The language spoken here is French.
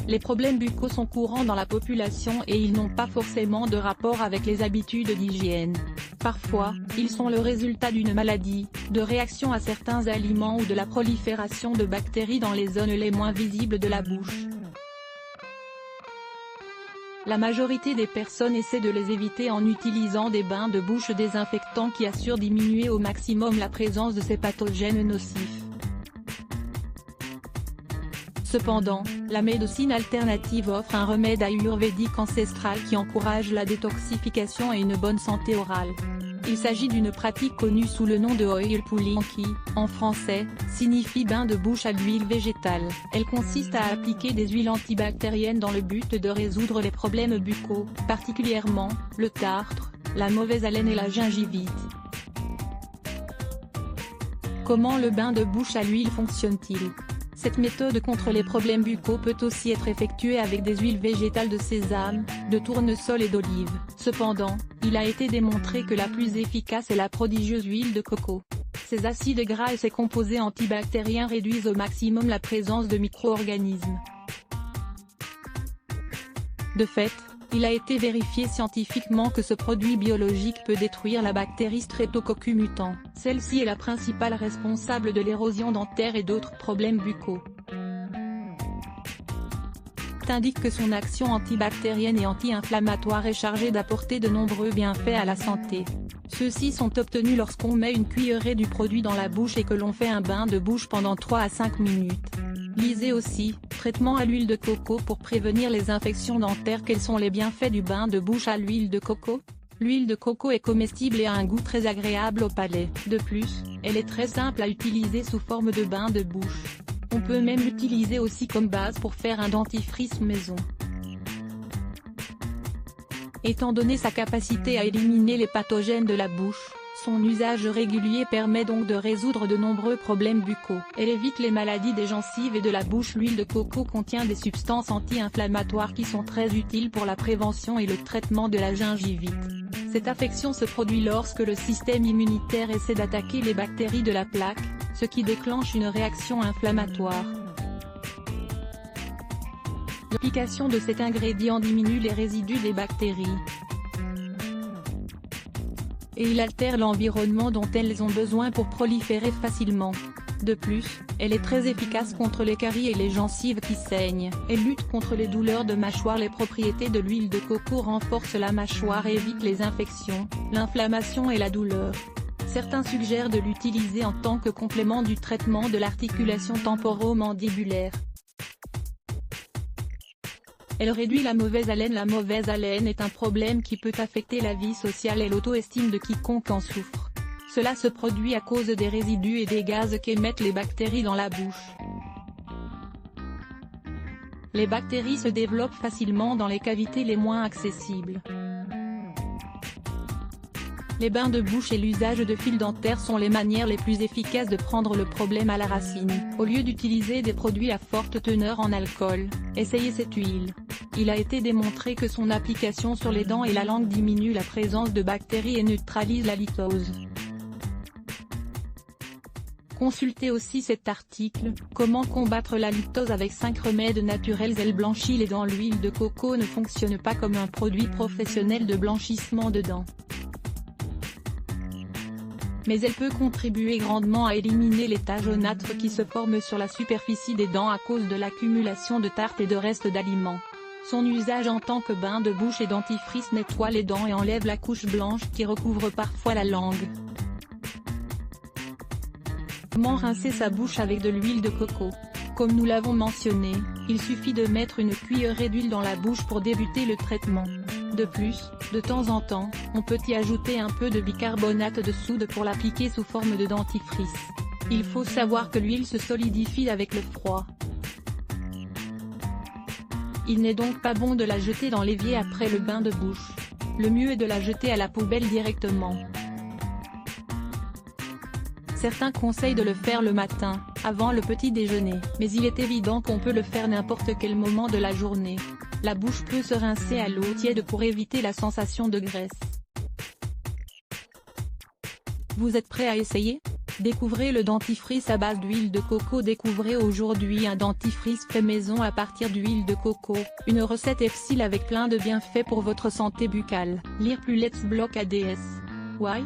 Les problèmes buccaux sont courants dans la population et ils n'ont pas forcément de rapport avec les habitudes d'hygiène. Parfois, ils sont le résultat d'une maladie, de réactions à certains aliments ou de la prolifération de bactéries dans les zones les moins visibles de la bouche. La majorité des personnes essaient de les éviter en utilisant des bains de bouche désinfectants qui assurent diminuer au maximum la présence de ces pathogènes nocifs. Cependant, la médecine alternative offre un remède ayurvédique ancestral qui encourage la détoxification et une bonne santé orale. Il s'agit d'une pratique connue sous le nom de oil pulling qui, en français, signifie bain de bouche à l'huile végétale. Elle consiste à appliquer des huiles antibactériennes dans le but de résoudre les problèmes buccaux, particulièrement, le tartre, la mauvaise haleine et la gingivite. Comment le bain de bouche à l'huile fonctionne-t-il ? Cette méthode contre les problèmes buccaux peut aussi être effectuée avec des huiles végétales de sésame, de tournesol et d'olive. Cependant, il a été démontré que la plus efficace est la prodigieuse huile de coco. Ses acides gras et ses composés antibactériens réduisent au maximum la présence de micro-organismes. De fait, il a été vérifié scientifiquement que ce produit biologique peut détruire la bactérie Streptococcus mutans. Celle-ci est la principale responsable de l'érosion dentaire et d'autres problèmes buccaux. Indique que son action antibactérienne et anti-inflammatoire est chargée d'apporter de nombreux bienfaits à la santé. Ceux-ci sont obtenus lorsqu'on met une cuillerée du produit dans la bouche et que l'on fait un bain de bouche pendant 3 à 5 minutes. Lisez aussi, traitement à l'huile de coco pour prévenir les infections dentaires. Quels sont les bienfaits du bain de bouche à l'huile de coco ? L'huile de coco est comestible et a un goût très agréable au palais. De plus, elle est très simple à utiliser sous forme de bain de bouche. On peut même l'utiliser aussi comme base pour faire un dentifrice maison. Étant donné sa capacité à éliminer les pathogènes de la bouche, son usage régulier permet donc de résoudre de nombreux problèmes buccaux. Elle évite les maladies des gencives et de la bouche. L'huile de coco contient des substances anti-inflammatoires qui sont très utiles pour la prévention et le traitement de la gingivite. Cette affection se produit lorsque le système immunitaire essaie d'attaquer les bactéries de la plaque, ce qui déclenche une réaction inflammatoire. L'application de cet ingrédient diminue les résidus des bactéries et il altère l'environnement dont elles ont besoin pour proliférer facilement. De plus, elle est très efficace contre les caries et les gencives qui saignent. Elle lutte contre les douleurs de mâchoire. Les propriétés de l'huile de coco renforcent la mâchoire et évitent les infections, l'inflammation et la douleur. Certains suggèrent de l'utiliser en tant que complément du traitement de l'articulation temporomandibulaire. Elle réduit la mauvaise haleine. La mauvaise haleine est un problème qui peut affecter la vie sociale et l'auto-estime de quiconque en souffre. Cela se produit à cause des résidus et des gaz qu'émettent les bactéries dans la bouche. Les bactéries se développent facilement dans les cavités les moins accessibles. Les bains de bouche et l'usage de fils dentaires sont les manières les plus efficaces de prendre le problème à la racine. Au lieu d'utiliser des produits à forte teneur en alcool, essayez cette huile. Il a été démontré que son application sur les dents et la langue diminue la présence de bactéries et neutralise la litose. Consultez aussi cet article, comment combattre la litose avec 5 remèdes naturels. Elle blanchit les dents. L'huile de coco ne fonctionne pas comme un produit professionnel de blanchissement de dents, mais elle peut contribuer grandement à éliminer les taches jaunâtres qui se forment sur la superficie des dents à cause de l'accumulation de tartes et de restes d'aliments. Son usage en tant que bain de bouche et dentifrice nettoie les dents et enlève la couche blanche qui recouvre parfois la langue. Comment rincer sa bouche avec de l'huile de coco ? Comme nous l'avons mentionné, il suffit de mettre une cuillerée d'huile dans la bouche pour débuter le traitement. De plus, de temps en temps, on peut y ajouter un peu de bicarbonate de soude pour l'appliquer sous forme de dentifrice. Il faut savoir que l'huile se solidifie avec le froid. Il n'est donc pas bon de la jeter dans l'évier après le bain de bouche. Le mieux est de la jeter à la poubelle directement. Certains conseillent de le faire le matin, avant le petit déjeuner, mais il est évident qu'on peut le faire n'importe quel moment de la journée. La bouche peut se rincer à l'eau tiède pour éviter la sensation de graisse. Vous êtes prêt à essayer ? Découvrez le dentifrice à base d'huile de coco. Découvrez aujourd'hui un dentifrice fait maison à partir d'huile de coco, une recette facile avec plein de bienfaits pour votre santé buccale. Lire plus Let's Block ADS. Why?